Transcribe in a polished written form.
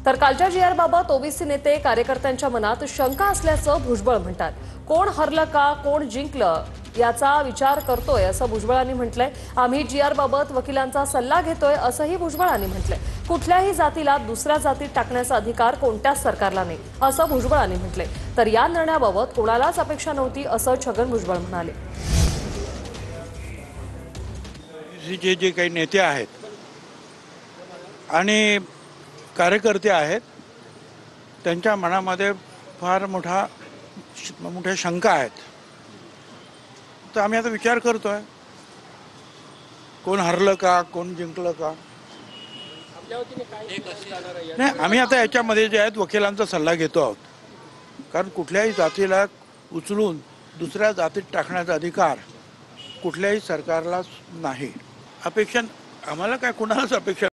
तर कालच्या जी आर बाबत ओबीसी नेते कार्यकर्त्यांच्या मनात शंका असल्याचं भुजबळ म्हणतात। कोण हरलं का कोण जिंकलं याचा विचार करतोय असं भुजबळांनी म्हटलंय। आम्ही जी आर बाबत वकिलांचा सल्ला घेतोय असंही भुजबळांनी म्हटलंय। कुठल्याही जातीला दुसऱ्या जातीत टाकण्याचा अधिकार कोणत्याच सरकारला नाही असं भुजबळांनी म्हटलंय। तर या निर्णयाबाबत कोणालाच अपेक्षा नव्हती असं छगन भुजबळ म्हणाले। जे काही नेते आहेत आणि कार्यकर्ते आहेत त्यांच्या मनामध्ये फार मोठ्या शंका आहेत। तर आम्ही आता विचार करतोय कोण हरलं का कोण जिंकलं का। नाही, आम्ही आता याच्यामध्ये जे आहेत वकिलांचा सल्ला घेतो आहोत, कारण कुठल्याही जातीला उचलून दुसऱ्या जातीत टाकण्याचा अधिकार कुठल्याही सरकारला नाही। अपेक्षा आम्हाला काय, कुणालाच अपेक्षा